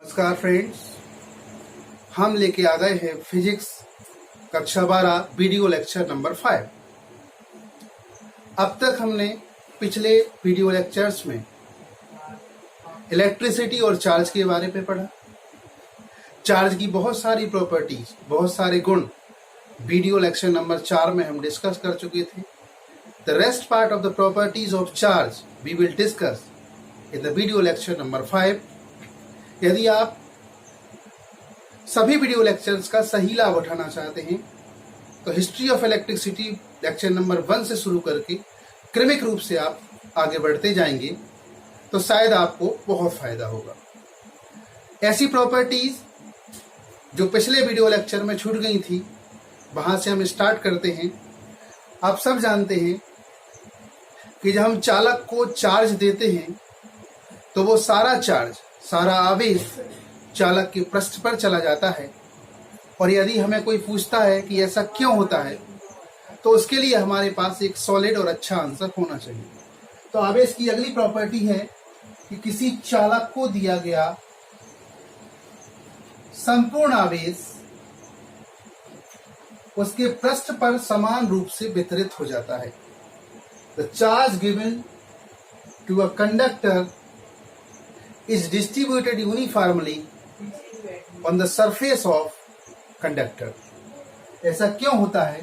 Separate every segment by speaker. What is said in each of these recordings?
Speaker 1: नमस्कार फ्रेंड्स, हम लेके आ गए हैं फिजिक्स कक्षा 12 वीडियो लेक्चर नंबर 5। अब तक हमने पिछले वीडियो लेक्चर्स में इलेक्ट्रिसिटी और चार्ज के बारे में पढ़ा। चार्ज की बहुत सारी प्रॉपर्टीज, बहुत सारे गुण वीडियो लेक्चर नंबर 4 में हम डिस्कस कर चुके थे। The rest part of the properties of charge we will discuss in the video lecture number 5। यदि आप सभी वीडियो लेक्चर्स का सही लाभ उठाना चाहते हैं तो history of electricity lecture number 1 से शुरू करके क्रमिक रूप से आप आगे बढ़ते जाएंगे तो शायद आपको बहुत फायदा होगा। ऐसी प्रॉपर्टीज जो पिछले वीडियो लेक्चर में छूट गई थी, वहां से हम स्टार्ट करते हैं। आप सब जानते हैं कि जब हम चालक को चार्ज देते हैं तो वो सारा आवेश चालक के पृष्ठ पर चला जाता है। और यदि हमें कोई पूछता है कि ऐसा क्यों होता है तो उसके लिए हमारे पास एक सॉलिड और अच्छा आंसर होना चाहिए। तो आवेश की अगली प्रॉपर्टी है कि किसी चालक को दिया गया संपूर्ण आवेश उसके पृष्ठ पर समान रूप से वितरित हो जाता है। The charge given to a conductor is distributed uniformly on the surface of conductor। ऐसा क्यों होता है?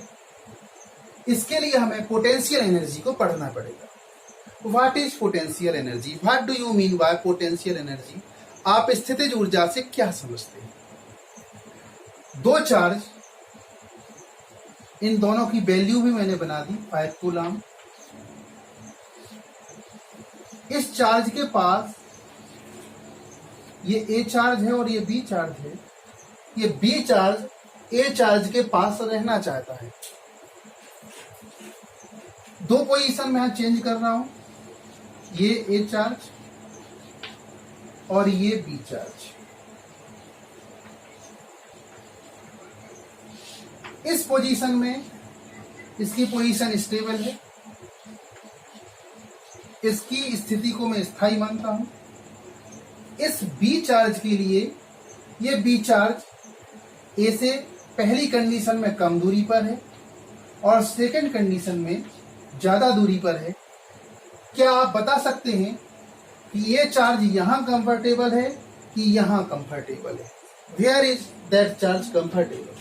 Speaker 1: इसके लिए हमें पोटेंशियल एनर्जी को पढ़ना पड़ेगा। What is potential energy? What do you mean by potential energy? आप स्थितिज ऊर्जा से क्या समझते हैं? दो चार्ज, इन दोनों की वैल्यू भी मैंने बना दी 5 कूलम। इस चार्ज के पास ये ए चार्ज है और ये बी चार्ज है। ये बी चार्ज ए चार्ज के पास रहना चाहता है। दो पोजीशन में चेंज कर रहा हूं, ये ए चार्ज और ये बी चार्ज। इस पोजीशन में इसकी पोजीशन स्टेबल है, इसकी स्थिति को मैं स्थायी मानता हूं। इस बी चार्ज के लिए ये बी चार्ज ए से पहली कंडीशन में कम दूरी पर है और सेकंड कंडीशन में ज्यादा दूरी पर है। क्या आप बता सकते हैं कि ये चार्ज यहां कंफर्टेबल है कि यहां कंफर्टेबल है? Where is that charge comfortable?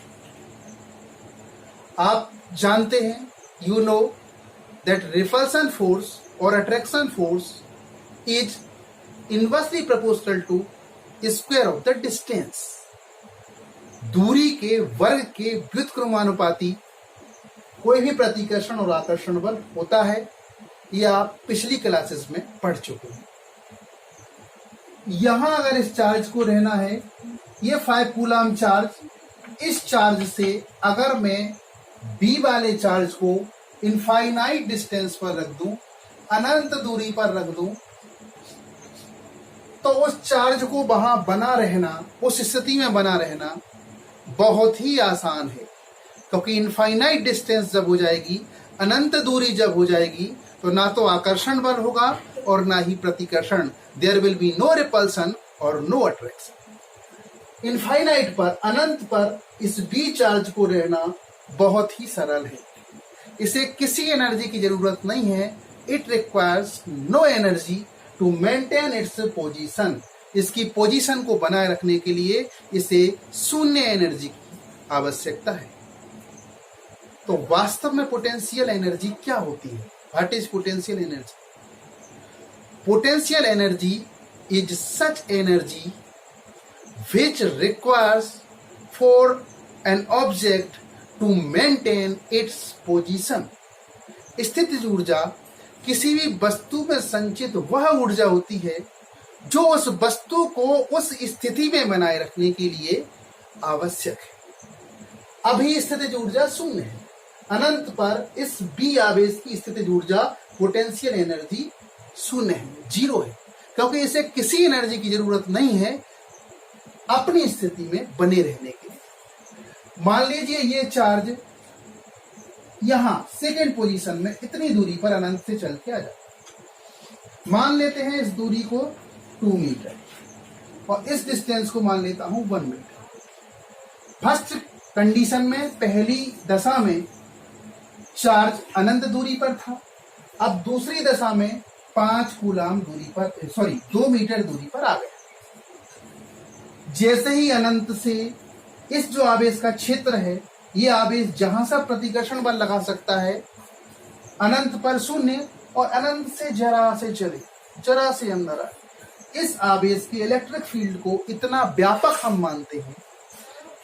Speaker 1: आप जानते हैं, you know that repulsion force और attraction force is inversely proportional to square of the distance. दूरी के वर्ग के व्युत्क्रमानुपाती कोई भी प्रतिकर्षण और आकर्षण बल होता है। यह आप पिछली क्लासेस में पढ़ चुके हैं। यहां अगर इस चार्ज को रहना है, ये 5 कूलम चार्ज, इस चार्ज से अगर मैं बी वाले चार्ज को इनफाइनाइट डिस्टेंस पर रख दूं, अनंत दूरी पर रख दूं, तो उस चार्ज को वहां बना रहना, उस स्थिति में बना रहना बहुत ही आसान है। क्योंकि इनफाइनाइट डिस्टेंस जब हो जाएगी, अनंत दूरी जब हो जाएगी, तो ना तो आकर्षण बल होगा और ना ही प्रतिकर्षण। There will be no repulsion और नो अट्रैक्शन। इनफाइनाइट पर, अनंत पर इस बी चार्ज को रहना बहुत ही सरल है। इसे किसी एनर्जी की जरूरत नहीं है। It requires no energy to maintain its position. इसकी पोजीशन को बनाए रखने के लिए इसे शून्य एनर्जी की आवश्यकता है। तो वास्तव में पोटेंशियल एनर्जी क्या होती है? What is potential energy? Potential energy is such energy which requires for an object to maintain its position। स्थितिज ऊर्जा किसी भी वस्तु में संचित वह ऊर्जा होती है जो उस वस्तु को उस स्थिति में बनाए रखने के लिए आवश्यक है। अभी स्थितिज ऊर्जा शून्य है। अनंत पर इस बी आवेश की स्थितिज ऊर्जा पोटेंशियल एनर्जी शून्य है, 0 है। क्योंकि इसे किसी एनर्जी की जरूरत नहीं है अपनी स्थिति में बने रहने के लिए। मान लीजिए ये चार्ज यहां सेकेंड पोजीशन में इतनी दूरी पर अनंत से चल के आ जाता है। मान लेते हैं इस दूरी को 2 मीटर। और इस डिस्टेंस को मान लेता हूं 1 मीटर। फर्स्ट कंडीशन में, पहली दशा में चार्ज अनंत दूरी पर था। अब दूसरी दशा में 5 कूलाम दूरी पर, 2 मीटर दूरी पर आ गया। जैसे ही अनंत से इस जो आवेश का क्षेत्र है, ये आवेश जहां से प्रतिकर्षण बल लगा सकता है, अनंत पर 0 और अनंत से जरा से चले, जरा से अंदर आए। इस आवेश के इलेक्ट्रिक फील्ड को इतना व्यापक हम मानते हैं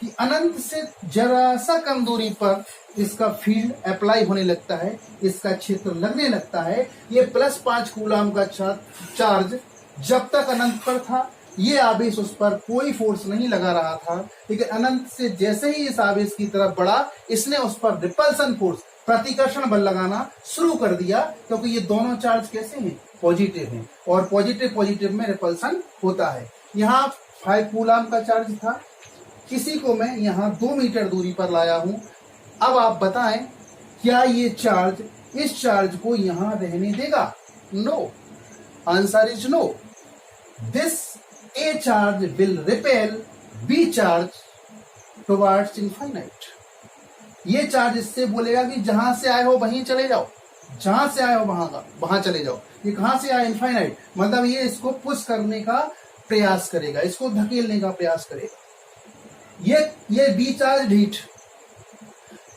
Speaker 1: कि अनंत से जरा सा कम दूरी पर इसका फील्ड अप्लाई होने लगता है, इसका क्षेत्र लगने लगता है। ये +5 कूलाम का चार्ज जब तक अनंत पर था, ये आवेश उस पर कोई फोर्स नहीं लगा रहा था, लेकिन अनंत से जैसे ही इस आवेश की तरफ बढ़ा, इसने उस पर रिपल्सन फोर्स, प्रतिकर्षण बल लगाना शुरू कर दिया, क्योंकि ये दोनों चार्ज कैसे हैं, पॉजिटिव हैं, और पॉजिटिव पॉजिटिव में रिपल्सन होता है। यहाँ 5 कूलाम का चार्ज था, किसी को मैं यहाँ 2 मीटर दूरी पर लाया हूं। अब आप बताएं, क्या ये चार्ज इस चार्ज को यहां रहने देगा? No, answer is no. This A charge will repel B charge towards infinite. ये चार्ज इससे बोलेगा कि जहां से आए हो वहीं चले जाओ, जहां से आए हो वहां चले जाओ। ये कहां से आए? इनफाइनाइट, मतलब ये इसको पुश करने का प्रयास करेगा, इसको धकेलने का प्रयास करेगा। ये बी चार्ज ढीठ,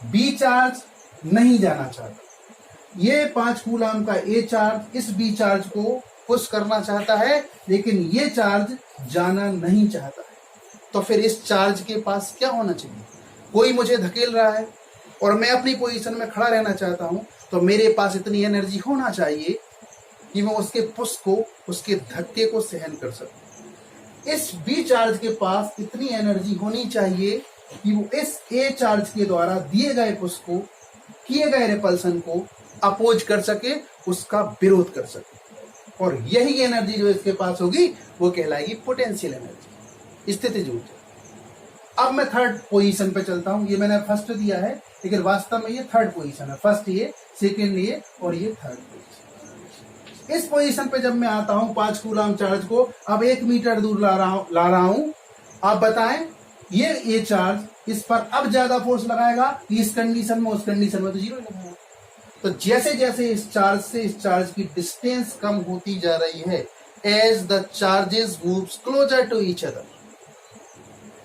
Speaker 1: बी चार्ज नहीं जाना चाहता। ये 5 कूलाम का ए चार्ज इस बी चार्ज को पुश करना चाहता है, लेकिन ये चार्ज जाना नहीं चाहता है। तो फिर इस चार्ज के पास क्या होना चाहिए? कोई मुझे धकेल रहा है और मैं अपनी पोजीशन में खड़ा रहना चाहता हूं, तो मेरे पास इतनी एनर्जी होना चाहिए कि मैं उसके पुश को, उसके धक्के को सहन कर सकूं। इस बी चार्ज के पास इतनी एनर्जी होनी चाहिए कि वो इस ए चार्ज के द्वारा दिए गए पुश को, किए गए रिपल्सन को अपोज कर सके, उसका विरोध कर सके। और यही एनर्जी जो इसके पास होगी वो कहलाएगी पोटेंशियल एनर्जी, स्थितिज ऊर्जा। अब मैं थर्ड पोजीशन पे चलता हूं। ये मैंने फर्स्ट दिया है, लेकिन वास्तव में ये थर्ड पोजीशन है। फर्स्ट ये, सेकंड ये, और ये थर्ड पोजीशन। इस पोजीशन पे जब मैं आता हूं, 5 कूलाम चार्ज को अब 1 मीटर दूर ला रहा हूं। आप बताएं, ये चार्ज इस पर अब ज्यादा फोर्स लगाएगा, इस कंडीशन में, उस कंडीशन में तो 0 लगाएगा। तो जैसे जैसे इस चार्ज से इस चार्ज की डिस्टेंस कम होती जा रही है, as the charges moves closer to each other,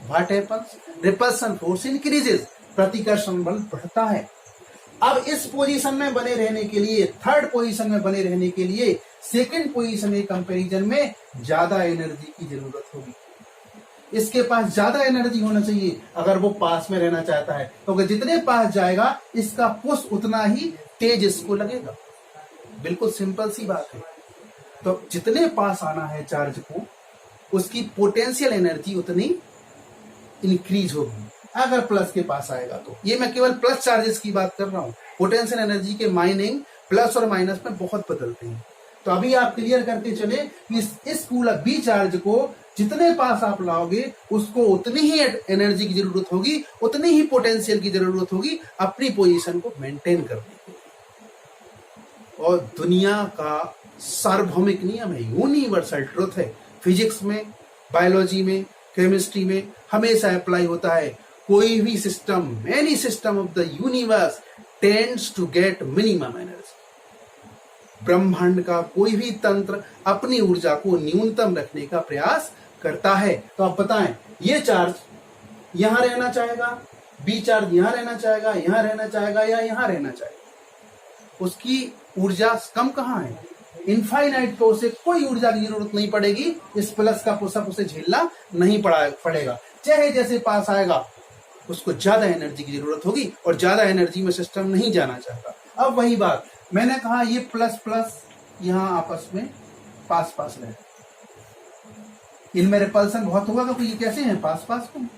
Speaker 1: what happens? Repulsion force increases, प्रतिकर्षण बल बढ़ता है। अब इस पोजीशन में बने रहने के लिए, थर्ड पोजीशन में बने रहने के लिए, सेकंड पोजीशन के कंपैरिजन में ज्यादा एनर्जी की जरूरत होगी। इसके पास ज्यादा एनर्जी होना चाहिए अगर वो पास में रहना चाहता है, क्योंकि जितने पास जाएगा इसका पुश उतना ही तेज इसको लगेगा। बिल्कुल सिंपल सी बात है। तो जितने पास आना है चार्ज को, उसकी पोटेंशियल एनर्जी उतनी इंक्रीज होगी। अगर प्लस के पास आएगा तो, ये मैं केवल प्लस चार्जेस की बात कर रहा हूं। पोटेंशियल एनर्जी के माइनिंग प्लस और माइनस में बहुत बदलते हैं। तो अभी आप क्लियर करके चले कि इस कूलर बी चार्ज को जितने पास आप लाओगे, उसको उतनी ही एनर्जी की जरूरत होगी, उतनी ही पोटेंशियल की जरूरत होगी अपनी पोजीशन को मेंटेन करने के लिए। और दुनिया का सार्वभौमिक नियम है, यूनिवर्सल ट्रुथ है। फिजिक्स में, बायोलॉजी में, केमिस्ट्री में हमेशा अप्लाई होता है। कोई भी system, any system of the universe tends to get minimum energy. ब्रह्मांड का कोई भी तंत्र अपनी ऊर्जा को न्यूनतम रखने का प्रयास करता है। तो आप बताएं, ये चार्ज यहां रहना चाहेगा, बी चार्ज यहां रहना चाहेगा, यहां रहना चाहेगा, या यहां रहना चाहेगा? उसकी ऊर्जा कम कहां है? इनफाइनाइट पे उसे कोई ऊर्जा की जरूरत नहीं पड़ेगी। इस प्लस का पुशअप उसे झेलना नहीं पड़ेगा। चाहे जैसे पास आएगा, उसको ज्यादा एनर्जी की जरूरत होगी, और ज्यादा एनर्जी में सिस्टम नहीं जाना चाहता। अब वही बात मैंने कहा, ये प्लस प्लस यहां आपस में पास पास रहे, इनमें रिपल्सन बहुत होगा, क्योंकि ये कैसे हैं, पास पास में।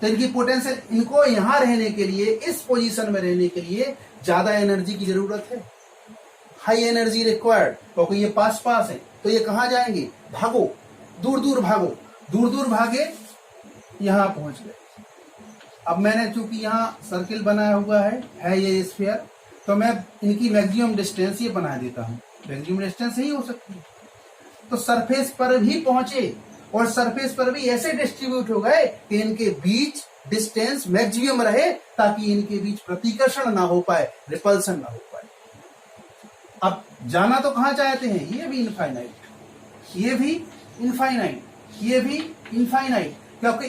Speaker 1: तो इनकी पोटेंशियल, इनको यहां रहने के लिए, इस पोजीशन में रहने के लिए ज्यादा एनर्जी की जरूरत है, हाई एनर्जी रिक्वायर्ड, क्योंकि ये पास पास है। तो ये कहां जाएंगे? भागो, दूर दूर भागो। दूर दूर भागे, यहां पहुंच गए। अब मैंने चूंकि यहां सर्किल बनाया हुआ है ये स्फीयर, तो मैं इनकी मैक्सिमम डिस्टेंस ये बना देता हूं। मैक्सिमम डिस्टेंस यही हो सकती है। तो सरफेस पर भी पहुंचे और सरफेस पर भी ऐसे डिस्ट्रीब्यूट हो गए कि इनके बीच डिस्टेंस मैक्सिमम रहे, ताकि इनके बीच प्रतिकर्षण ना हो पाए, रिपल्सन ना हो पाए। अब जाना तो कहां चाहते हैं, ये भी इनफाइनाइट, ये भी इनफाइनाइट, ये भी इनफाइनाइट, क्योंकि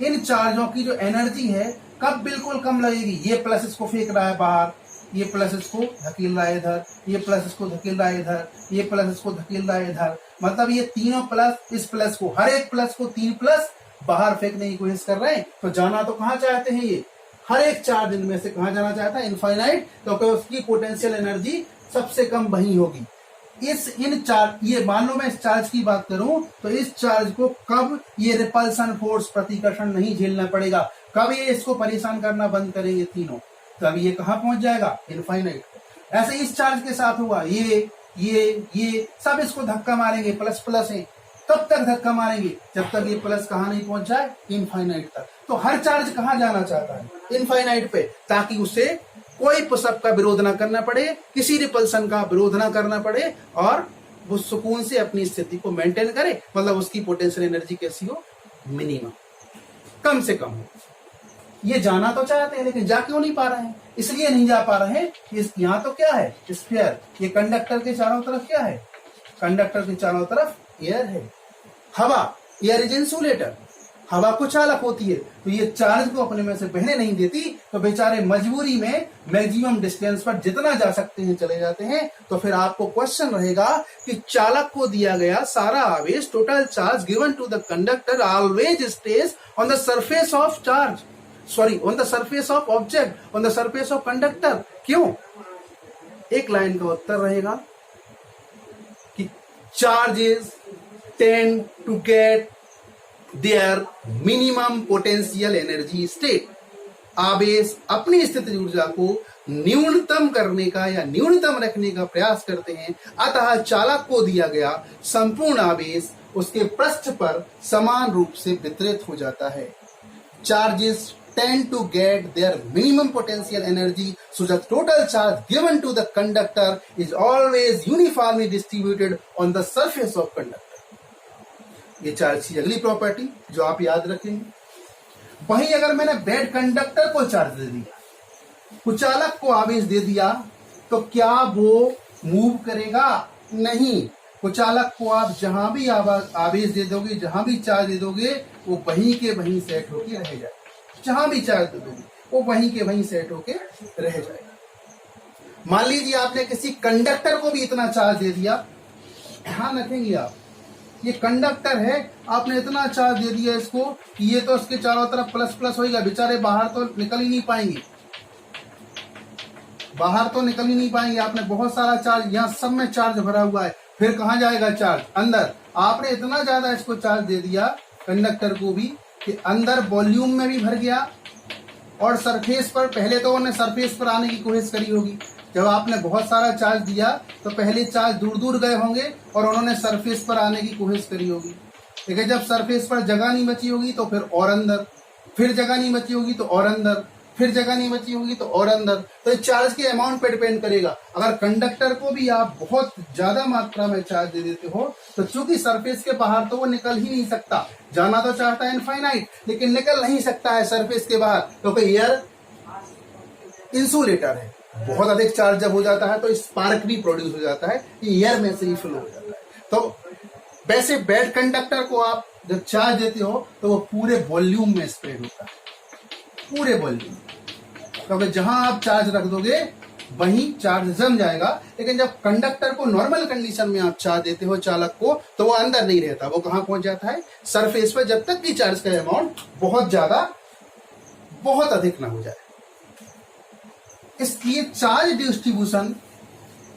Speaker 1: इन चार्जों की जो एनर्जी है कब बिल्कुल कम लगेगी, ये प्लस इसको फेंक रहा है बाहर, ये प्लस इसको धकेल रहा है इधर, ये प्लस इसको धकेल रहा है इधर, ये प्लस इसको धकेल रहा है इधर, मतलब ये तीनों प्लस इस प्लस को, हर एक प्लस को 3 प्लस बाहर फेंकने की कोशिश कर रहे हैं। तो जाना तो कहां चाहते हैं, ये हर एक चार्ज इनमें से कहां जाना चाहता है, इनफाइनाइट, क्योंकि उसकी पोटेंशियल एनर्जी सबसे कम वही होगी। इन चार्ज, ये मान लो मैं इस चार्ज की बात करूं तो इस चार्ज को कब ये रिपल्सन फोर्स, प्रतिकर्षण नहीं झेलना पड़ेगा, कब ये इसको परेशान करना बंद करेंगे तीनों, तब ये कहां पहुंच जाएगा, इनफाइनाइट। ऐसे इस चार्ज के साथ हुआ, ये सब इसको धक्का मारेंगे, प्लस प्लस है, कब तक धक्का मारेंगे, जब तक ये प्लस कहां नहीं पहुंच जाए, इनफाइनाइट तक। तो हर चार्ज कहां जाना चाहता है, इनफाइनाइट पे, ताकि उसे कोई पुशअप का विरोध ना करना पड़े, किसी रिपल्सन का विरोध ना करना पड़े, और वो सुकून से अपनी स्थिति को मेंटेन करे, मतलब उसकी पोटेंशियल एनर्जी कैसी हो, मिनिमम, कम से कम हो। ये जाना तो चाहते हैं लेकिन जा क्यों नहीं पा रहे हैं, इसलिए नहीं जा पा रहे हैं कि यहाँ तो क्या है, स्फीयर, ये कंडक्टर के चारों तरफ क्या है, कंडक्टर के चारों तरफ एयर है, हवा, एयर इज इंसुलेटर, हवा को चालक होती है, तो ये चार्ज को अपने में से बहने नहीं देती, तो बेचारे मजबूरी में मैक्सिमम डिस्टेंस पर जितना जा सकते हैं चले जाते हैं। तो फिर आपको क्वेश्चन रहेगा कि चालक को दिया गया सारा आवेश, total charge given to the conductor always stays on the surface of charge, sorry on the surface of object, on the surface of conductor. क्यों? एक लाइन का उत्तर रहेगा कि charges tend to get their minimum potential energy state, आवेश अपनी स्थिति ऊर्जा को न्यूनतम करने का या न्यूनतम रखने का प्रयास करते हैं, अतः चालक को दिया गया संपूर्ण आवेश उसके पृष्ठ पर समान रूप से वितरित हो जाता है। Charges tend to get their minimum potential energy, so the total charge given to the conductor is always uniformly distributed on the surface of conductor. ये चार्ज की अगली प्रॉपर्टी जो आप याद रखेंगे। वहीं अगर मैंने बेड कंडक्टर को चार्ज दे दिया, कुचालक को आवेश दे दिया, तो क्या वो मूव करेगा? नहीं। कुचालक को आप जहां भी आवेश दे दोगे, जहां भी चार्ज दे दोगे, वो वहीं के वहीं सेट होके रह जाए। जहां भी चार्ज दे दोगे वो वहीं के वहीं सेट होके रह जाएगा। मान लीजिए आपने किसी कंडक्टर को भी इतना चार्ज दे दिया, ध्यान रखेंगे आप, ये कंडक्टर है, आपने इतना चार्ज दे दिया इसको कि ये तो इसके चारों तरफ प्लस प्लस होएगा, बेचारे बाहर तो निकल ही नहीं पाएंगे, बाहर तो निकल ही नहीं पाएंगे। आपने बहुत सारा चार्ज, यहाँ सब में चार्ज भरा हुआ है, फिर कहां जाएगा चार्ज? अंदर। आपने इतना ज्यादा इसको चार्ज दे दिया कंडक्टर को भी कि अंदर वॉल्यूम में भी भर गया, और सरफेस पर, पहले तो उन्होंने सरफेस पर आने की कोशिश करी होगी। जब आपने बहुत सारा चार्ज दिया तो पहले चार्ज दूर दूर गए होंगे और उन्होंने सरफेस पर आने की कोशिश करी होगी, लेकिन जब सरफेस पर जगह नहीं बची होगी तो फिर और अंदर, फिर जगह नहीं बची होगी तो और अंदर, फिर जगह नहीं बची होगी तो और अंदर। तो इस चार्ज के अमाउंट पे डिपेंड करेगा। अगर कंडक्टर को भी आप बहुत ज्यादा मात्रा में चार्ज दे देते हो तो चूंकि सरफेस के बाहर तो वो निकल ही नहीं सकता, जाना तो चाहता है इनफाइनाइट, लेकिन निकल नहीं सकता है सरफेस के बाहर, क्योंकि एयर इंसुलेटर है। बहुत अधिक चार्ज जब हो जाता है तो स्पार्क भी प्रोड्यूस हो जाता है, एयर में से ही फ्लो हो जाता है। तो वैसे बेड कंडक्टर को आप जब चार्ज देते हो तो वो पूरे वॉल्यूम में स्प्रेड होता है, पूरे वॉल्यूम, क्योंकि जहां आप चार्ज रख दोगे वहीं चार्ज जम जाएगा। लेकिन जब कंडक्टर को नॉर्मल कंडीशन में आप चार्ज देते हो चालक को, तो वो अंदर नहीं रहता, वो कहां पहुंच जाता है? सरफेस पर, जब तक कि चार्ज का अमाउंट बहुत ज्यादा, बहुत अधिक ना हो जाए। इसलिए चार्ज डिस्ट्रीब्यूशन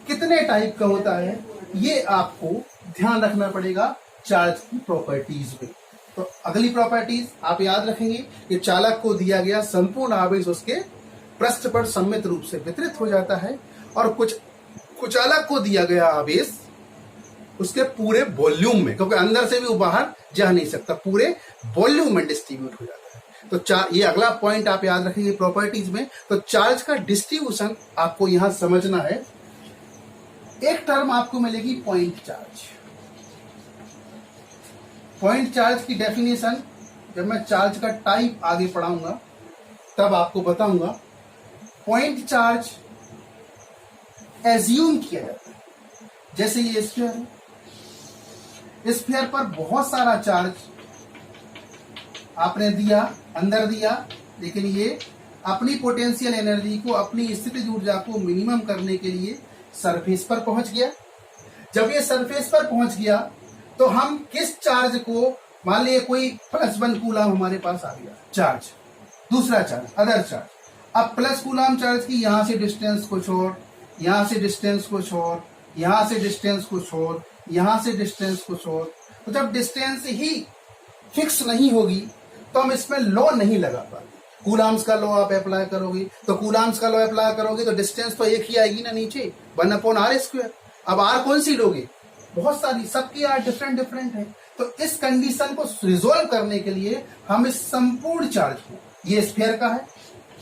Speaker 1: कितने टाइप का होता है ये आपको ध्यान रखना पड़ेगा चार्ज की प्रॉपर्टीज में। तो अगली प्रॉपर्टीज आप याद रखेंगे कि चालक को दिया गया संपूर्ण आवेश उसके पृष्ठ पर सम्मित रूप से वितरित हो जाता है, और कुचालक को दिया गया आवेश उसके पूरे वॉल्यूम में, क्योंकि अंदर से भी वो बाहर जा नहीं सकता, पूरे वॉल्यूम में डिस्ट्रीब्यूट हो जाता है। तो ये अगला पॉइंट आप याद रखेंगे प्रॉपर्टीज में। तो चार्ज का डिस्ट्रीब्यूशन आपको यहां समझना है। एक टर्म आपको मिलेगी पॉइंट चार्ज। पॉइंट चार्ज की डेफिनेशन जब मैं चार्ज का टाइप आगे पढ़ाऊंगा तब आपको बताऊंगा। पॉइंट चार्ज एज्यूम किया जाता है, जैसे ये स्फीयर है, स्फीयर पर बहुत सारा चार्ज आपने दिया, अंदर दिया, लेकिन ये अपनी पोटेंशियल एनर्जी को, अपनी स्थितिज ऊर्जा को मिनिमम करने के लिए सरफेस पर पहुंच गया। जब ये सरफेस पर पहुंच गया तो हम किस चार्ज को, मान लिया कोई +1 कूलम हमारे पास आ गया चार्ज, दूसरा चार्ज अदर चार्ज, अब प्लस कूलम चार्ज की यहां से डिस्टेंस कुछ और, यहां से डिस्टेंस कुछ और, यहां से डिस्टेंस कुछ और, यहां से डिस्टेंस कुछ और। तो जब डिस्टेंस ही फिक्स नहीं होगी तो हम इसमें लॉ नहीं लगा पाते। कूलम्स का लॉ आप अप्लाई करोगे तो कूलम्स का लॉ अप्लाई करोगे तो डिस्टेंस तो एक ही आएगी ना नीचे, 1/r²। अब आर कौन सी लोगे, बहुत सारी, सबकी आर डिफरेंट डिफरेंट है। तो इस कंडीशन को रिजोल्व करने के लिए हम इस संपूर्ण चार्ज को, ये स्फीयर का है,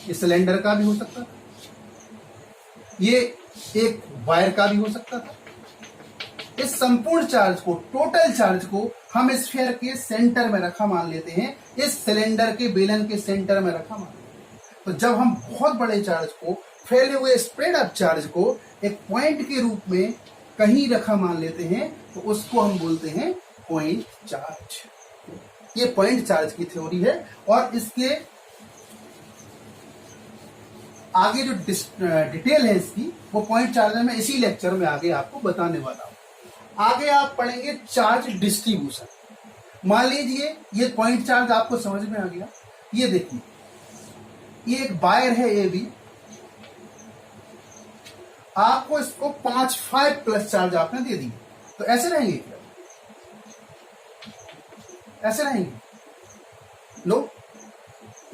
Speaker 1: ये सिलेंडर का भी हो सकता था, ये एक वायर का भी हो सकता था, इस संपूर्ण चार्ज को, टोटल चार्ज को हम स्फीयर के सेंटर में रखा मान लेते हैं, इस सिलेंडर के बेलन के सेंटर में रखा मान लेते हैं। तो जब हम बहुत बड़े चार्ज को, फैले हुए स्प्रेड अप चार्ज को एक पॉइंट के रूप में कहीं रखा मान लेते हैं तो उसको हम बोलते हैं पॉइंट चार्ज। ये पॉइंट चार्ज की थ्योरी है और इसके आगे जो डिटेल है इसकी, वो पॉइंट चार्ज में इसी लेक्चर में आगे आपको बताने वाला हूं। आगे आप पढ़ेंगे चार्ज डिस्ट्रीब्यूशन। मान लीजिए ये पॉइंट चार्ज आपको समझ में आ गया, ये देखिए ये एक वायर है ए बी, आपको इसको 5 प्लस आपने दे दी, तो ऐसे रहेंगे क्या, ऐसे रहेंगे, लो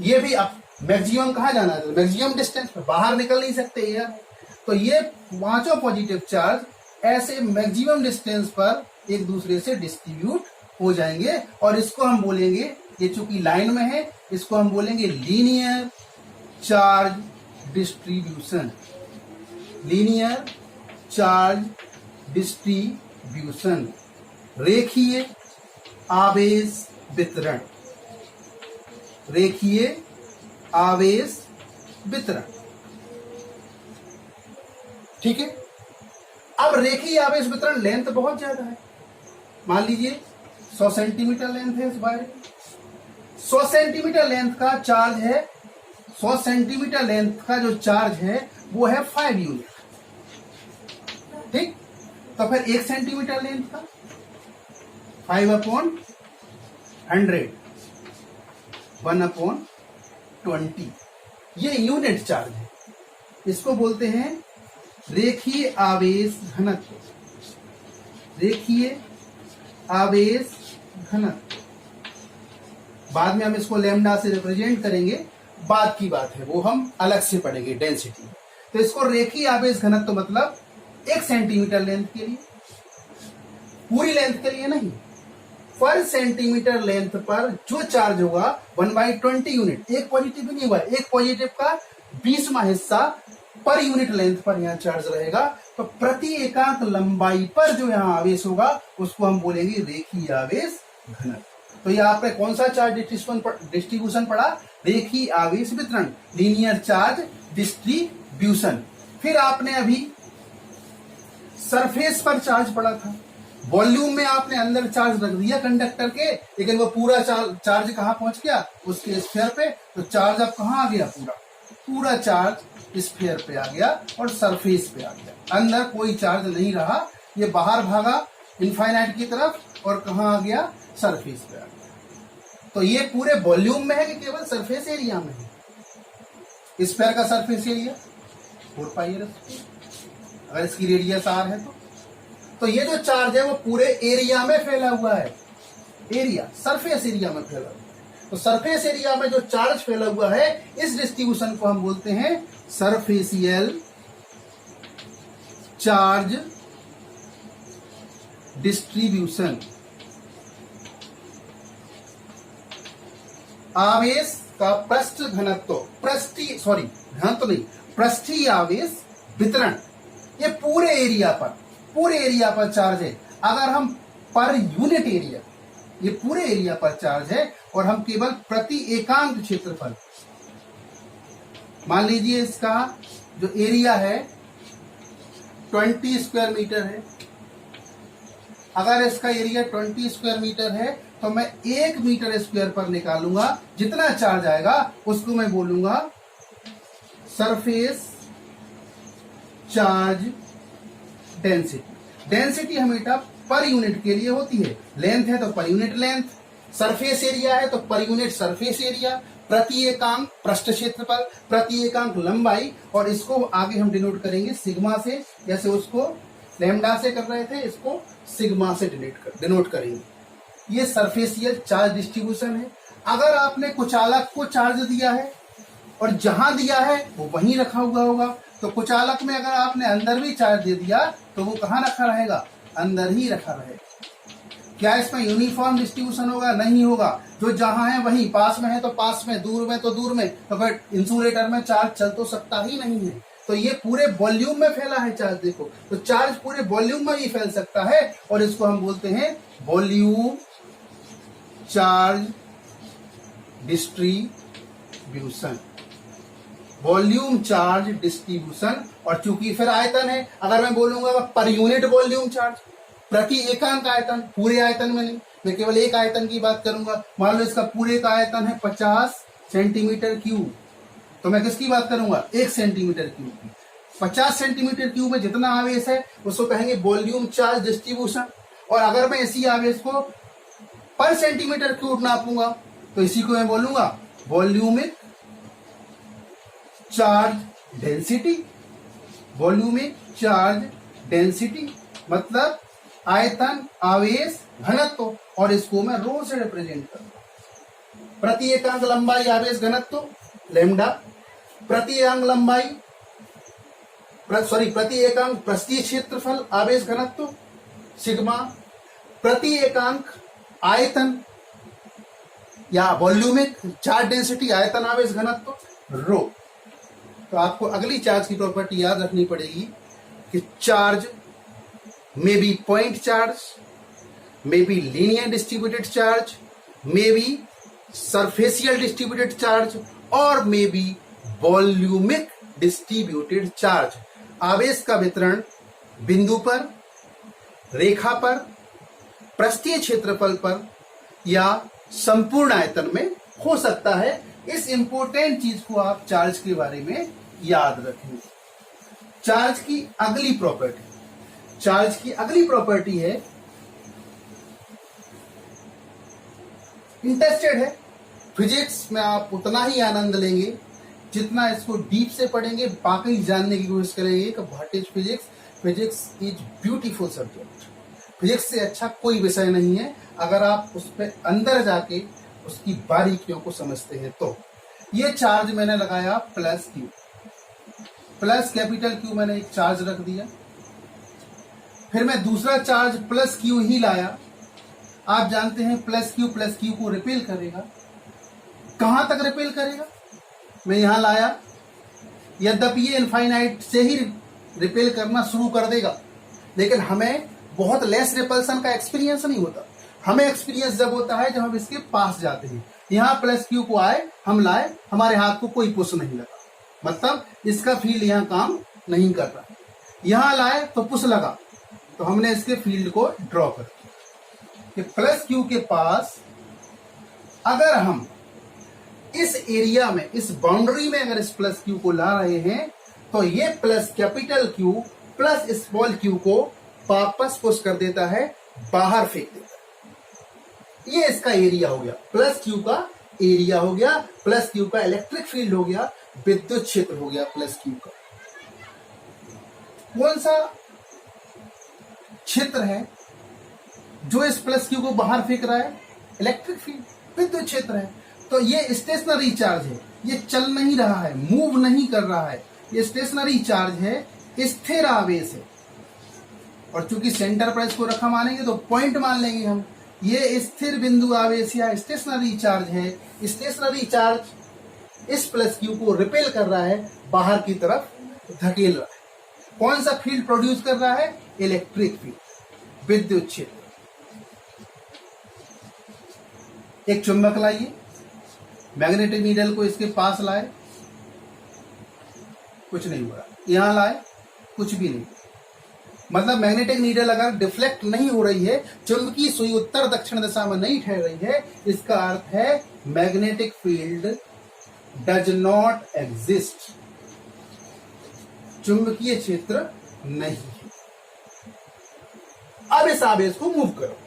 Speaker 1: ये भी अब मैक्सिमम कहा जाना है, मैक्सिमम डिस्टेंस पर बाहर निकल नहीं सकते यार। तो ये पांचों पॉजिटिव चार्ज ऐसे मैक्सिमम डिस्टेंस पर एक दूसरे से डिस्ट्रीब्यूट हो जाएंगे और इसको हम बोलेंगे, ये चूंकि लाइन में है, इसको हम बोलेंगे linear charge distribution, linear charge distribution, रेखीय आवेश वितरण, रेखीय आवेश वितरण। ठीक है, अब रेखीय आवेश वितरण लेंथ बहुत ज्यादा है, मान लीजिए 100 सेंटीमीटर लेंथ है इस वायर की, 100 सेंटीमीटर लेंथ का चार्ज है, 100 सेंटीमीटर लेंथ का जो चार्ज है वो है 5 यूनिट। ठीक, तो फिर 1 सेंटीमीटर लेंथ का 5/100, 1/20, ये यूनिट चार्ज है, इसको बोलते हैं रेखीय आवेश घनत्व, रेखीय आवेश घनत्व। बाद में हम इसको लैम्डा से रिप्रेजेंट करेंगे, बाद की बात है, वो हम अलग से पढ़ेंगे डेंसिटी। तो इसको रेखीय आवेश घनत्व मतलब 1 सेंटीमीटर लेंथ के लिए, पूरी लेंथ के लिए नहीं, पर सेंटीमीटर लेंथ पर जो चार्ज होगा 1/20 यूनिट, एक पॉजिटिव भी नहीं हुआ, एक पॉजिटिव का 20वां हिस्सा पर यूनिट लेंथ पर यहाँ चार्ज रहेगा। तो प्रति एकांक लंबाई पर जो यहाँ आवेश होगा उसको हम बोलेंगे रेखीय आवेश घनत्व। तो ये आपने कौन सा चार्ज डिस्ट्रीब्यूशन पढ़ा, रेखीय आवेश वितरण, लीनियर चार्ज डिस्ट्रीब्यूशन। फिर आपने अभी सरफेस पर चार्ज पढ़ा था, वॉल्यूम में आपने अंदर चार्ज रख दिया कंडक्टर के, लेकिन वो पूरा चार्ज कहाँ पहुंच गया, उसके स्फीयर पे। तो चार्ज अब कहाँ आ गया, पूरा चार्ज स्फीयर पे आ गया और सरफेस पे आ गया, अंदर कोई चार्ज नहीं रहा, ये बाहर भागा इनफाइनाइट की तरफ और कहाँ आ गया, सरफेस पे आ गया। तो ये पूरे वॉल्यूम में है कि केवल सरफेस एरिया में है। स्फीयर का सरफेस एरिया 4πr, अगर इसकी रेडियस r है तो ये जो चार्ज है वो पूरे एरिया में फैला हुआ है, एरिया सरफेस एरिया में फैला हुआ है। तो सरफेस एरिया में जो चार्ज फैला हुआ है, इस डिस्ट्रीब्यूशन को हम बोलते हैं सरफेसियल चार्ज डिस्ट्रीब्यूशन। आवेश का पृष्ठ घनत्व, घनत्व नहीं, पृष्ठीय आवेश वितरण, ये पूरे एरिया पर चार्ज है। अगर हम पर यूनिट एरिया, ये पूरे एरिया पर चार्ज है और हम केवल प्रति एकांक क्षेत्रफल, मान लीजिए इसका जो एरिया है 20 स्क्वायर मीटर है। अगर इसका एरिया 20 स्क्वायर मीटर है तो मैं 1 मीटर स्क्वायर पर निकालूंगा, जितना चार्ज आएगा उसको मैं बोलूंगा सरफेस चार्ज डेंसिटी। डेंसिटी हमेशा पर यूनिट के लिए होती है। लेंथ है तो per unit length, surface area है तो पर यूनिट सरफेस एरिया, प्रति एकांक पृष्ठ क्षेत्रफल, प्रति एकांक लंबाई, और इसको आगे हम डिनोट करेंगे सिग्मा से, जैसे उसको लैम्डा से कर रहे थे, इसको सिग्मा से डिनोट करेंगे। ये सरफेसियल चार्ज डिस्ट्रीब्यूशन है। अगर आपने कुचालक को चार्ज दिया है और जहां दिया है वो वहीं रखा हुआ होगा, तो कुचालक में अगर आपने अंदर भी चार्ज दे दिया तो वो कहाँ रखा रहेगा? अंदर ही रखा रहेगा। क्या इसमें यूनिफॉर्म डिस्ट्रीब्यूशन होगा? नहीं होगा। जो जहां है वहीं, पास में है तो पास में, दूर में तो दूर में, तो फिर इंसुलेटर में चार्ज चल तो सकता ही नहीं है। तो ये पूरे वॉल्यूम में फैला है चार्ज। देखो तो चार्ज पूरे वॉल्यूम में भी फैल सकता है और इसको हम बोलते हैं volume charge distribution. Volume charge distribution. और चूंकि फिर आयतन है, अगर मैं बोलूंगा पर यूनिट वॉल्यूम चार्ज, प्रति एकांक आयतन, पूरे आयतन में नहीं, मैं केवल एक आयतन की बात करूंगा। मान लो इसका पूरे का आयतन है 50 सेंटीमीटर क्यूब, तो मैं किसकी बात करूंगा? 1 सेंटीमीटर क्यूब। 50 सेंटीमीटर क्यूब में जितना आवेश है उसको कहेंगे वॉल्यूम चार्ज डिस्ट्रीब्यूशन। और अगर मैं इसी आवेश को पर सेंटीमीटर क्यूब नापूंगा तो इसी को मैं बोलूंगा volaemic charge density. Volaemic charge density मतलब आयतन आवेश घनत्व, और इसको मैं रो से रिप्रेजेंट करूंगा। प्रति एकांक लंबाई आवेश घनत्व लैम्डा, प्रति एकांक लंबाई प्रति एकांक पृष्ठीय क्षेत्रफल आवेश घनत्व सिग्मा, प्रति एकांक आयतन या वॉल्यूमिक चार्ज डेंसिटी आयतन आवेश घनत्व रो। तो आपको अगली चार्ज की प्रॉपर्टी याद रखनी पड़ेगी कि charge may be point charge, may be linear distributed charge, may be surfacial distributed charge और may be volumic distributed charge। आवेश का वितरण बिंदु पर, रेखा पर, पृष्ठीय क्षेत्रफल पर या संपूर्ण आयतन में हो सकता है। इस इंपॉर्टेंट चीज को आप चार्ज के बारे में याद रखें। चार्ज की अगली प्रॉपर्टी है, इंटरेस्टेड है फिजिक्स में आप उतना ही आनंद लेंगे जितना इसको डीप से पढ़ेंगे, बाकी जानने की कोशिश करेंगे कि what is physics. Physics is beautiful subject. Physics से अच्छा कोई विषय नहीं है अगर आप उस पर अंदर जाके उसकी बारीकियों को समझते हैं। तो ये चार्ज मैंने लगाया plus Q, plus capital Q मैंने एक चार्ज रख दिया। फिर मैं दूसरा चार्ज प्लस क्यू ही लाया। आप जानते हैं प्लस क्यू को रिपेल करेगा। कहां तक रिपेल करेगा? मैं यहां लाया, यद्यपि ये इनफाइनाइट से ही रिपेल करना शुरू कर देगा, लेकिन हमें बहुत लेस रिपल्सन का एक्सपीरियंस नहीं होता। हमें एक्सपीरियंस जब होता है जब हम इसके पास जाते हैं। यहां प्लस क्यू को आए, हम लाए, हमारे हाथ को कोई पुश नहीं लगा, मतलब इसका फील्ड यहां काम नहीं कर रहा। यहां लाए तो पुश लगा, तो हमने इसके फील्ड को ड्रॉ कर दिया कि प्लस क्यू के पास अगर हम इस एरिया में, इस बाउंड्री में अगर इस प्लस क्यू को ला रहे हैं तो ये plus capital Q plus small Q को वापस पुश कर देता है, बाहर फेंक देता है। ये इसका एरिया हो गया, प्लस क्यू का एरिया हो गया, प्लस क्यू का इलेक्ट्रिक फील्ड हो गया, विद्युत क्षेत्र हो गया प्लस क्यू का। कौन सा क्षेत्र है जो इस प्लस क्यू को बाहर फेंक रहा है? इलेक्ट्रिक फील्ड, विद्युत क्षेत्र है। तो ये स्टेशनरी चार्ज है, ये चल नहीं रहा है, मूव नहीं कर रहा है, ये स्टेशनरी चार्ज है, स्थिर आवेश है। और चूंकि सेंटर पर इसको रखा मानेंगे तो पॉइंट मान लेंगे हम। ये स्थिर बिंदु आवेश या स्टेशनरी चार्ज है। स्टेशनरी चार्ज इस प्लस क्यू को रिपेल कर रहा है, बाहर की तरफ धकेल रहा है। कौन सा फील्ड प्रोड्यूस कर रहा है? इलेक्ट्रिक फील्ड, विद्युत क्षेत्र। एक चुंबक लाइए, मैग्नेटिक नीडल को इसके पास लाए, कुछ नहीं हो रहा, यहां लाए, कुछ भी नहीं। मतलब मैग्नेटिक नीडल अगर डिफ्लेक्ट नहीं हो रही है, चुंबकीय सुई उत्तर दक्षिण दिशा में नहीं ठहर रही है, इसका अर्थ है magnetic field does not exist, चुंबकीय क्षेत्र नहीं है। अब इस आवेश को मूव करो,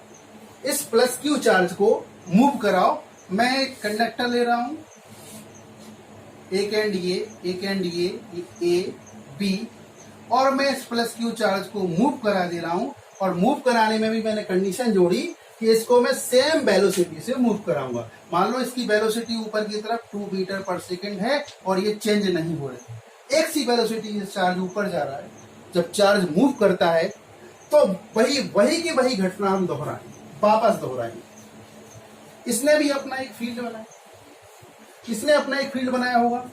Speaker 1: इस प्लस क्यू चार्ज को मूव कराओ। मैं एक कंडक्टर ले रहा हूं, एक एंड ये ए बी, और मैं इस प्लस क्यू चार्ज को मूव करा दे रहा हूं। और मूव कराने में भी मैंने कंडीशन जोड़ी कि इसको मैं सेम वेलोसिटी से मूव कराऊंगा। मान लो इसकी वेलोसिटी ऊपर की तरफ 2 मीटर पर सेकंड है और ये चेंज नहीं हो रही है, एक सी वेलोसिटी से चार्ज ऊपर जा रहा है। जब चार्ज मूव करता है तो वही की वही घटना हम दोहराएंगे, वापस दोहराएंगे। इसने भी अपना एक फील्ड बनाया, इसने अपना एक फील्ड बनाया होगा,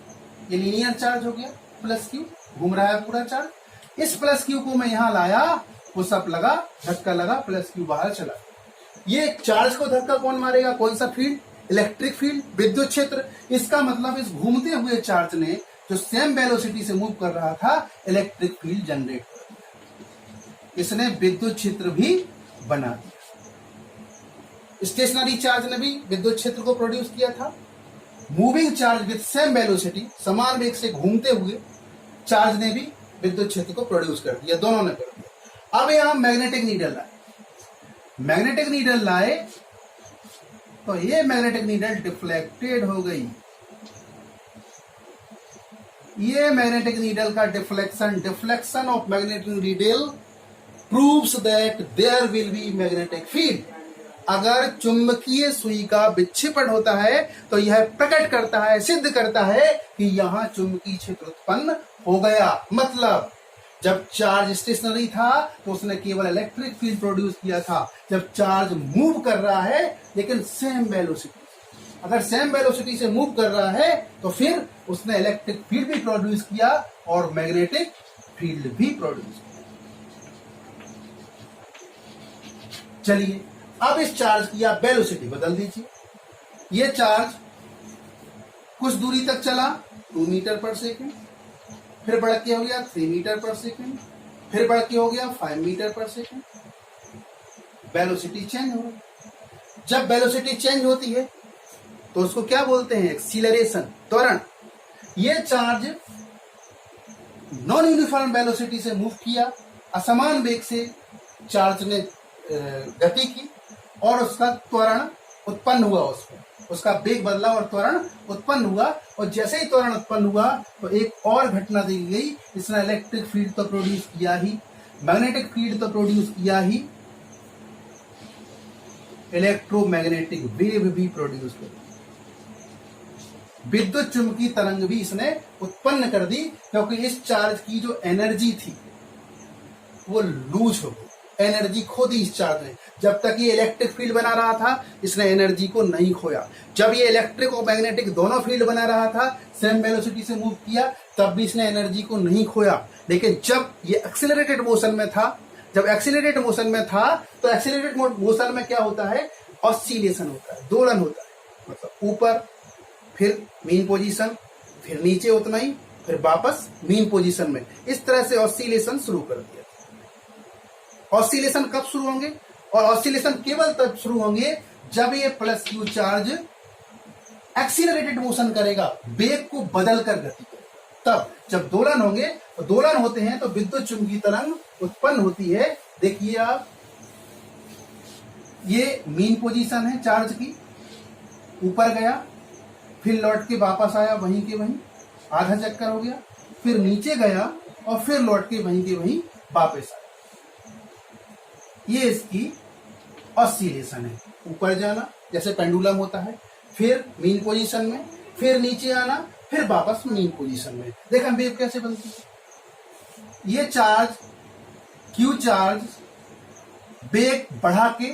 Speaker 1: ये लीनियर चार्ज हो गया, प्लस क्यू घूम रहा है पूरा चार्ज। इस प्लस क्यू को मैं यहां लाया, पुशअप लगा, धक्का लगा, प्लस क्यू बाहर चला। ये चार्ज को धक्का कौन मारेगा, कौन सा फील्ड, इलेक्ट्रिक फील्ड, विद्युत क्षेत्र। इसका मतलब इस घूमते हुए चार्ज ने जो सेम वेलोसिटी से मूव कर रहा था, इलेक्ट्रिक फील्ड जनरेट कर दिया, इसने विद्युत क्षेत्र भी बना दिया। स्टेशनरी चार्ज ने भी विद्युत क्षेत्र को प्रोड्यूस किया था। Moving charge with same velocity, समान वेग से घूमते हुए चार्ज ने भी विद्युत क्षेत्र को प्रोड्यूस कर दिया, दोनों ने कर दिया। अब यहां मैग्नेटिक नीडल लाए, मैग्नेटिक नीडल लाए तो ये मैग्नेटिक नीडल डिफ्लेक्टेड हो गई। ये मैग्नेटिक नीडल का deflection of magnetic needle proves that there will be magnetic field. अगर चुंबकीय सुई का विक्षेपण होता है तो यह प्रकट करता है, सिद्ध करता है कि यहां चुंबकीय क्षेत्र उत्पन्न हो गया। मतलब जब चार्ज स्टेशनरी था तो उसने केवल इलेक्ट्रिक फील्ड प्रोड्यूस किया था। जब चार्ज मूव कर रहा है लेकिन सेम वेलोसिटी, अगर सेम वेलोसिटी से मूव कर रहा है तो फिर उसने इलेक्ट्रिक फील्ड भी प्रोड्यूस किया और मैग्नेटिक फील्ड भी प्रोड्यूस किया। चलिए अब इस चार्ज की आप वेलोसिटी बदल दीजिए। ये चार्ज कुछ दूरी तक चला 2 मीटर पर सेकेंड, फिर बढ़ के हो गया 3 मीटर पर सेकेंड, फिर बढ़ के हो गया 5 मीटर पर सेकेंड। वेलोसिटी चेंज हो रही। जब वेलोसिटी चेंज होती है तो उसको क्या बोलते हैं, एक्सीलरेशन, त्वरण। ये चार्ज नॉन यूनिफॉर्म वेलोसिटी से मूव किया, असमान वेग से चार्ज ने गति की और उसका त्वरण उत्पन्न हुआ, उसका वेग बदला और त्वरण उत्पन्न हुआ। और जैसे ही त्वरण उत्पन्न हुआ तो एक और घटना देखी गई, इसने इलेक्ट्रिक फील्ड तो प्रोड्यूस किया ही, मैग्नेटिक फील्ड तो प्रोड्यूस किया ही, इलेक्ट्रोमैग्नेटिक वेव भी प्रोड्यूस कर दी, विद्युत चुंबकीय तरंग भी इसने उत्पन्न कर दी। क्योंकि इस चार्ज की जो एनर्जी थी वो लूज हो गई, एनर्जी खो दी इस चार्ज ने। जब तक ये इलेक्ट्रिक फील्ड बना रहा था इसने एनर्जी को नहीं खोया। जब ये इलेक्ट्रिक और मैग्नेटिक दोनों फील्ड बना रहा था, सेम वेलोसिटी से मूव किया, तब भी इसने एनर्जी को नहीं खोया। लेकिन जब ये एक्सीलरेटेड मोशन में था, जब एक्सीलरेटेड मोशन में था तो एक्सीलरेटेड मोशन में क्या होता है, ऑसिलेशन होता है, दोलन होता है। मतलब ऊपर, फिर मीन पोजीशन, फिर नीचे उतना ही, फिर वापस मीन पोजीशन में। इस तरह से ऑसिलेशन शुरू कर दिया। ऑसिलेशन कब शुरू होंगे, और ऑसिलेशन केवल तब शुरू होंगे जब ये plus Q charge accelerated motion करेगा, वेग को बदल कर गति करेगा। तब जब दोलन होंगे, तो दोलन होते हैं तो विद्युत चुंबकीय तरंग उत्पन्न होती है। देखिए आप, ये मीन पोजीशन है चार्ज की, ऊपर गया, फिर लौट के वापस आया वहीं के वहीं, आधा चक्कर हो गया, फिर नीचे गया और फिर लौट के वहीं के वहीं वापस आया। ये इसकी ऑसिलेशन है। ऊपर जाना जैसे पेंडुलम होता है, फिर मीन पोजीशन में, फिर नीचे आना, फिर वापस मीन पोजीशन में। देखा वेव कैसे बनती है। ये चार्ज क्यू चार्ज वेग बढ़ा के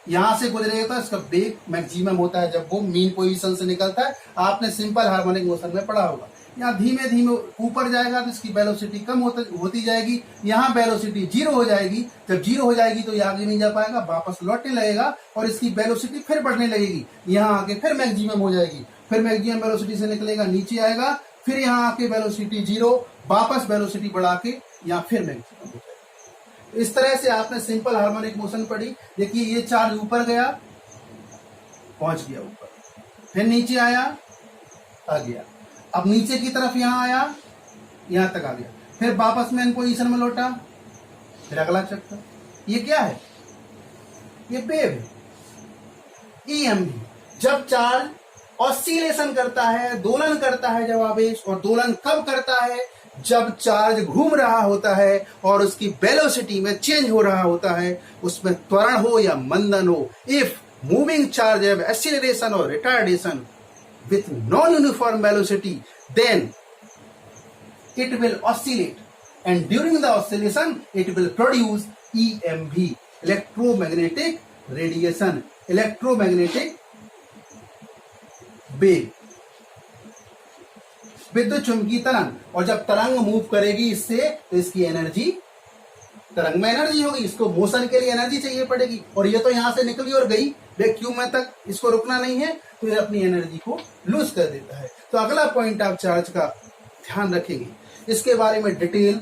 Speaker 1: यहां से गुजरेगा तो इसका वेग मैक्सिमम होता है जब वो मीन पोजीशन से निकलता है। आपने सिंपल हार्मोनिक मोशन में पढ़ा होगा, यहाँ धीमे धीमे ऊपर जाएगा तो इसकी वेलोसिटी कम होती जाएगी, यहाँ वेलोसिटी 0 हो जाएगी। जब 0 हो जाएगी तो ये आगे नहीं जा पाएगा, वापस लौटने लगेगा और इसकी वेलोसिटी फिर बढ़ने लगेगी, यहाँ आके फिर मैक्सिमम हो जाएगी, फिर मैक्सिमम वेलोसिटी से निकलेगा, नीचे आएगा, फिर यहाँ आके वेलोसिटी 0, वापस वेलोसिटी बढ़ा के यहाँ फिर मैक्सिमम हो जाएगा। इस तरह से आपने सिंपल हार्मोनिक मोशन पढ़ी। देखिए ये चार्ज ऊपर गया, पहुंच गया ऊपर, फिर नीचे आया, आ गया, अब नीचे की तरफ यहाँ आया, यहां तक आ गया, फिर वापस में पोजीशन में लौटा, फिर अगला चक्कर। ये क्या है? ये वेव है, ईएमवी। जब चार्ज ऑसिलेशन करता है, दोलन करता है जब आवेश, और दोलन कब करता है? जब चार्ज घूम रहा होता है और उसकी वेलोसिटी में चेंज हो रहा होता है, उसमें त्वरण हो या मंदन हो। If moving charge have acceleration और retardation with non-uniform velocity, then it will oscillate, and during the oscillation it will produce EMV, electromagnetic radiation, electromagnetic wave, विद्युत चुंबकीय तरंग। और जब तरंग मूव करेगी इससे तो इसकी एनर्जी, तरंग में एनर्जी होगी, इसको मोशन के लिए एनर्जी चाहिए पड़ेगी, और ये तो यहां से निकली और गई वैक्यूम में तक, इसको रुकना नहीं है, तो ये अपनी एनर्जी को लूज कर देता है। तो अगला पॉइंट आप चार्ज का ध्यान रखेंगे, इसके बारे में डिटेल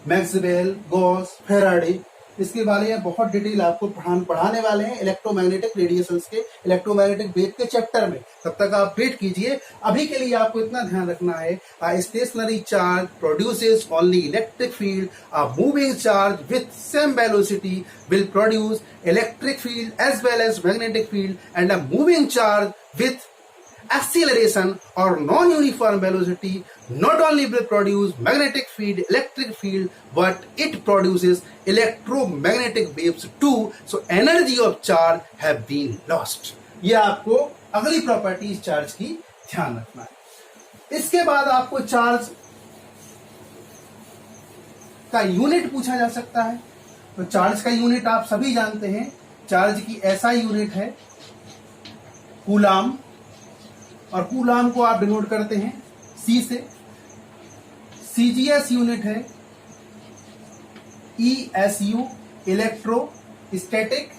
Speaker 1: मैक्सवेल, गॉस, फेराडे, इसके बारे में बहुत डिटेल आपको पढ़ाने वाले हैं इलेक्ट्रोमैग्नेटिक रेडिएशंस के, इलेक्ट्रोमैग्नेटिक वेव के चैप्टर में। तब तक आप वेट कीजिए। अभी के लिए आपको इतना ध्यान रखना है, stationary charge produces only electric field, a moving charge with same velocity will produce electric field as well as magnetic field, and a moving charge with acceleration or non-uniform velocity not only will produce magnetic field, electric field, but it produces electromagnetic waves too. So energy of charge have been lost. ये आपको अगली properties charge की ध्यान रखना है। इसके बाद आपको चार्ज का यूनिट पूछा जा सकता है। तो चार्ज का यूनिट आप सभी जानते हैं, चार्ज की ऐसा यूनिट है कूलाम, और कूलाम को आप डिनोट करते हैं सी से। सीजीएस यूनिट है ईएसयू, इलेक्ट्रोस्टैटिक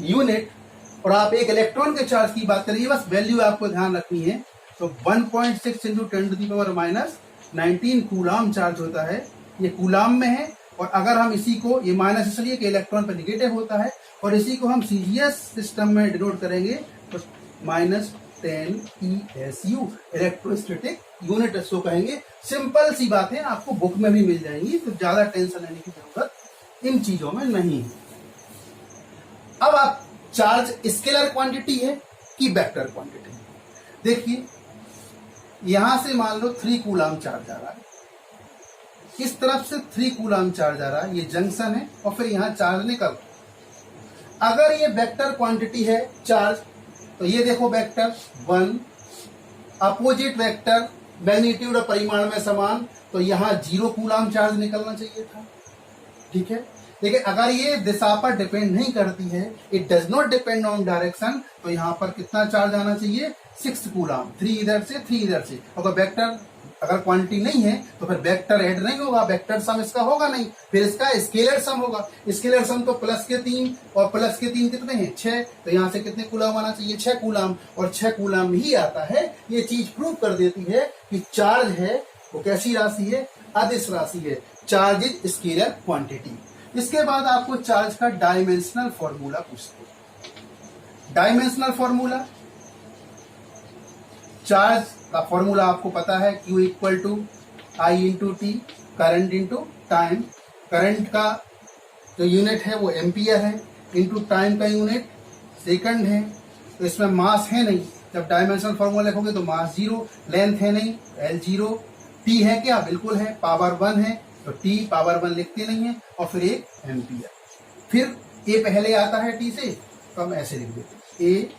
Speaker 1: यूनिट। और आप एक इलेक्ट्रॉन के चार्ज की बात करिए, बस वैल्यू आपको ध्यान रखनी है। तो 1.6 इंटू 10⁻⁻19 कूलाम चार्ज होता है, ये कूलाम में है। और अगर हम इसी को, ये माइनस इसलिए कि इलेक्ट्रॉन पर निगेटिव होता है, और इसी को हम सीजीएस सिस्टम में डिनोट करेंगे तो -10 ESU, इलेक्ट्रोस्टैटिक यूनिट इसको कहेंगे। सिंपल सी बात है, आपको बुक में भी मिल जाएंगी, तो ज्यादा टेंशन लेने की जरूरत इन चीजों में नहीं है। अब आप चार्ज स्केलर क्वांटिटी है कि वेक्टर क्वांटिटी है? देखिए यहां से मान लो 3 कूलाम चार्ज आ रहा है, इस तरफ से 3 कूलाम चार्ज आ रहा है, ये जंक्शन है, और फिर यहां चार्ज निकल। अगर ये वेक्टर क्वांटिटी है चार्ज, तो ये देखो वेक्टर 1, अपोजिट वेक्टर मैग्नीट्यूड और परिमाण में समान, तो यहां 0 कूलाम चार्ज निकलना चाहिए था। ठीक है, लेकिन अगर ये दिशा पर डिपेंड नहीं करती है, it does not depend on direction, तो यहां पर कितना चार्ज आना चाहिए? 6 कूलाम, 3 इधर से 3 इधर से। अगर वेक्टर अगर क्वांटिटी नहीं है तो फिर वेक्टर ऐड नहीं होगा, वेक्टर सम इसका होगा नहीं, फिर इसका स्केलर सम होगा। स्केलर सम तो प्लस के 3 और प्लस के 3 कितने हैं? 6। तो यहां से कितने कूलाम आना चाहिए? 6 कूलाम, और 6 कूलाम ही आता है। ये चीज प्रूव कर देती है कि चार्ज है वो कैसी राशि है? अदिश राशि है। Charge is scalar quantity. इसके बाद आपको चार्ज का डायमेंशनल फॉर्मूला पूछते हैं। डायमेंशनल फॉर्मूला, चार्ज का फॉर्मूला आपको पता है, Q equal to I into T, current into time. Current का जो यूनिट है वो एम्पियर है, इंटू टाइम का यूनिट सेकंड है। तो इसमें मास है नहीं, जब डायमेंशनल फॉर्मूला लिखोगे तो मास 0, लेंथ है नहीं, L0, टी है क्या? बिल्कुल है, पावर 1 है, तो टी पावर 1 लिखते नहीं है, और फिर एक एम्पियर। फिर ए पहले आता है टी से, तो हम ऐसे लिख देते ए।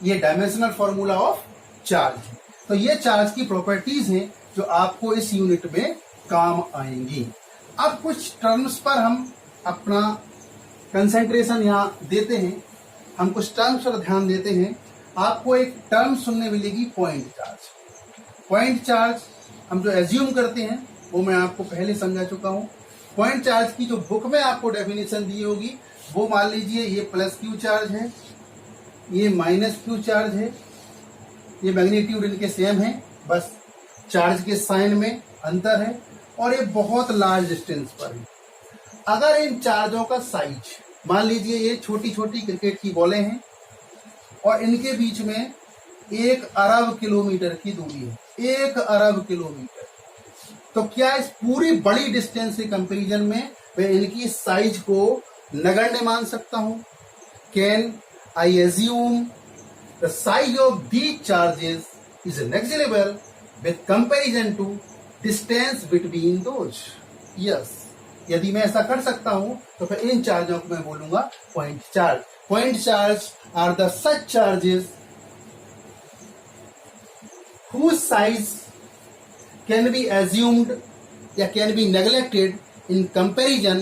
Speaker 1: ये डायमेंशनल फॉर्मूला ऑफ चार्ज है। तो ये चार्ज की प्रॉपर्टीज हैं जो आपको इस यूनिट में काम आएंगी। अब कुछ टर्म्स पर हम अपना कंसंट्रेशन यहाँ देते हैं, हम कुछ टर्म्स पर ध्यान देते हैं। आपको एक टर्म सुनने मिलेगी पॉइंट चार्ज। पॉइंट चार्ज हम जो एज्यूम करते हैं वो मैं आपको पहले समझा चुका हूं। पॉइंट चार्ज की जो बुक में आपको डेफिनेशन दी होगी वो मान लीजिए ये प्लस क्यू चार्ज है, ये माइनस क्यू चार्ज है, ये मैग्नीट्यूड इनके सेम है, बस चार्ज के साइन में अंतर है और ये बहुत लार्ज डिस्टेंस पर है। अगर इन चार्जों का साइज मान लीजिए ये छोटी छोटी क्रिकेट की बॉलें हैं और इनके बीच में 1 अरब किलोमीटर की दूरी है, 1 अरब किलोमीटर, तो क्या इस पूरी बड़ी डिस्टेंस के कंपैरिजन में मैं इनकी साइज को नगण्य मान सकता हूं? Can I assume the size of these charges is negligible with comparison to distance between those? Yes, यदि मैं ऐसा कर सकता हूं तो फिर इन चार्जों को मैं बोलूंगा point charge. Point charge are the such charges whose size can be assumed या can be neglected in comparison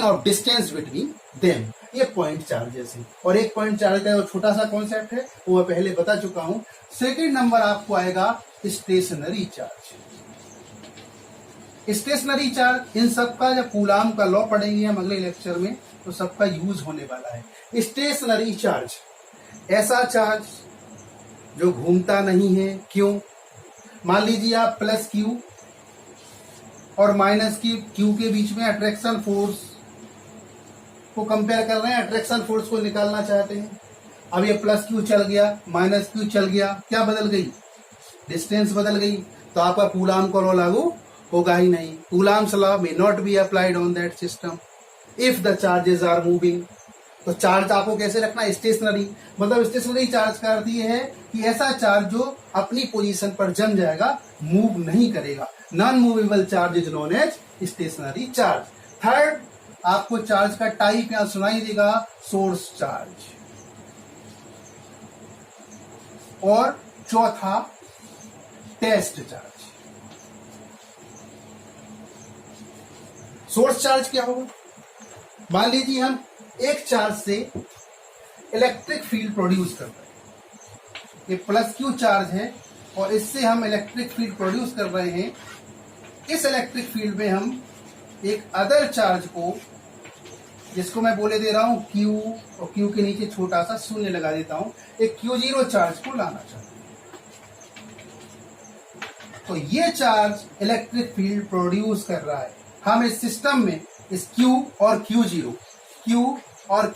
Speaker 1: of distance between them। ये पॉइंट चार्जेस है। और एक पॉइंट चार्ज का छोटा सा कॉन्सेप्ट है वो मैं पहले बता चुका हूं। सेकेंड नंबर आपको आएगा स्टेशनरी चार्ज। स्टेशनरी चार्ज इन सबका जब कूलाम का लॉ पढ़ेंगे हम अगले लेक्चर में तो सबका यूज होने वाला है। स्टेशनरी चार्ज ऐसा चार्ज जो घूमता नहीं है। क्यों? मान लीजिए आप प्लस क्यू और माइनस क्यू के बीच में अट्रैक्शन फोर्स को कंपेयर कर रहे हैं, अट्रैक्शन फोर्स को निकालना चाहते हैं। अब ये प्लस क्यू चल गया, माइनस क्यू चल गया, क्या बदल गई? डिस्टेंस बदल गई, तो आपका कूलाम का लॉ लागू होगा ही नहीं। Coulomb's law may not be applied on that system if the charges are moving. तो चार्ज आपको कैसे रखना है? स्टेशनरी। मतलब स्टेशनरी चार्ज का अर्थ ये है कि ऐसा चार्ज जो अपनी पोजीशन पर जम जाएगा, मूव नहीं करेगा। Non movable charge is known as stationary charge. Third, आपको चार्ज का टाइप यहां सुनाई देगा, सोर्स चार्ज। और चौथा, टेस्ट चार्ज। सोर्स चार्ज क्या होगा? मान लीजिए हम एक चार्ज से इलेक्ट्रिक फील्ड प्रोड्यूस कर रहे हैं। ये प्लस क्यू चार्ज है और इससे हम इलेक्ट्रिक फील्ड प्रोड्यूस कर रहे हैं। इस इलेक्ट्रिक फील्ड में हम एक अदर चार्ज को, जिसको मैं बोले दे रहा हूं क्यू, और क्यू के नीचे छोटा सा शून्य लगा देता हूं, एक Q0 चार्ज को लाना चाहता हूं। तो ये चार्ज इलेक्ट्रिक फील्ड प्रोड्यूस कर रहा है। हम इस सिस्टम में इस Q और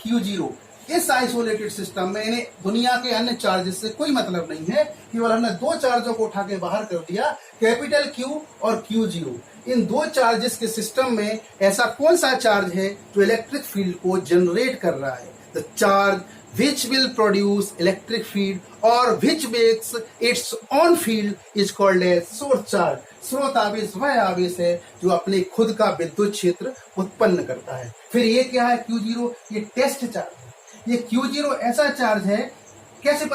Speaker 1: Q0 इस आइसोलेटेड सिस्टम में इन्हें दुनिया के अन्य चार्जेस से कोई मतलब नहीं है। केवल हमने दो चार्जों को उठा के बाहर कर दिया, कैपिटल Q और Q0। इन दो चार्जेस के सिस्टम में ऐसा कौन सा चार्ज है जो इलेक्ट्रिक फील्ड को जनरेट कर रहा है? The charge which will produce electric field or which makes its own field is called as source charge। स्रोत आवेश वह आवेश है जो अपने खुद का विद्युत क्षेत्र उत्पन्न करता है। फिर ये क्या है? Q0, ये टेस्ट चार्ज है। ये Q0 ऐसा चार्ज है, कैसे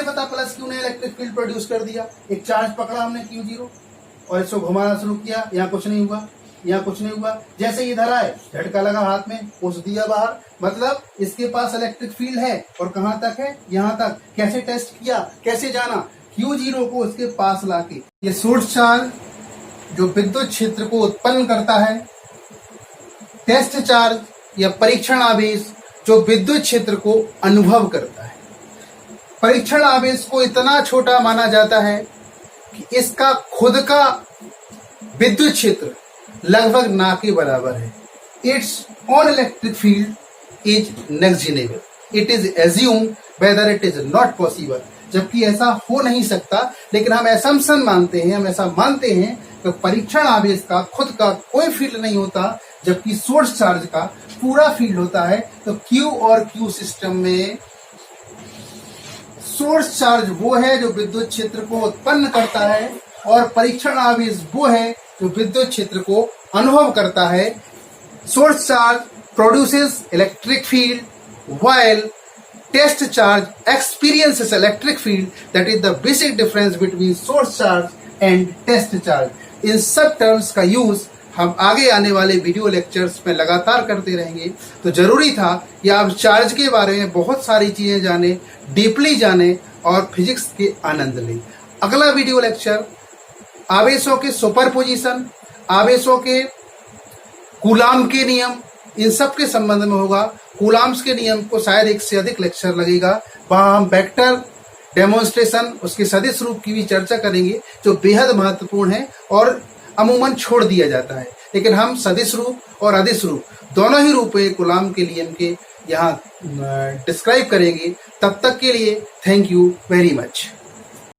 Speaker 1: पता प्लस क्यू ने इलेक्ट्रिक फील्ड प्रोड्यूस कर दिया? एक चार्ज पकड़ा हमने Q0 और इसको घुमाना शुरू किया, यहाँ कुछ नहीं हुआ, जैसे इधर आए झटका लगा हाथ में, उस दिया बाहर। मतलब इसके पास इलेक्ट्रिक फील्ड है और कहां तक है? यहां तक। कैसे टेस्ट किया, कैसे जाना? Q0 को उसके पास लाके। ये सोर्स चार्ज जो विद्युत क्षेत्र को उत्पन्न करता है, टेस्ट चार्ज या परीक्षण आवेश जो विद्युत क्षेत्र को अनुभव करता है। परीक्षण आवेश को इतना छोटा माना जाता है कि इसका खुद का विद्युत क्षेत्र लगभग ना के बराबर है। It's on electric field is negligible. It is assumed whether it is not possible. जबकि ऐसा हो नहीं सकता, लेकिन हम असम्पशन मानते हैं, हम ऐसा मानते हैं कि परीक्षण आवेश का खुद का कोई फील्ड नहीं होता, जबकि सोर्स चार्ज का पूरा फील्ड होता है। तो Q और Q सिस्टम में सोर्स चार्ज वो है जो विद्युत क्षेत्र को उत्पन्न करता है और परीक्षण आवेश वो है जो विद्युत क्षेत्र को अनुभव करता है। Source charge produces electric field while test charge experiences electric field। that is the basic difference between source charge and test charge। इन सब टर्म्स का यूज हम आगे आने वाले वीडियो लेक्चर्स में लगातार करते रहेंगे। तो जरूरी था कि आप चार्ज के बारे में बहुत सारी चीजें जाने, डीपली जाने, और फिजिक्स के आनंद लें। अगला वीडियो लेक्चर आवेशों के सुपरपोजिशन, आवेशों के कूलाम के नियम, इन सब के संबंध में होगा। कूलाम्स के नियम को शायद एक से अधिक लेक्चर लगेगा, वहां हम वेक्टर डेमोन्स्ट्रेशन, उसके सदिश रूप की भी चर्चा करेंगे जो बेहद महत्वपूर्ण है और अमूमन छोड़ दिया जाता है। लेकिन हम सदिश रूप और अदिश रूप दोनों ही रूप कूलाम के नियम के यहाँ डिस्क्राइब करेंगे। तब तक के लिए थैंक यू वेरी मच।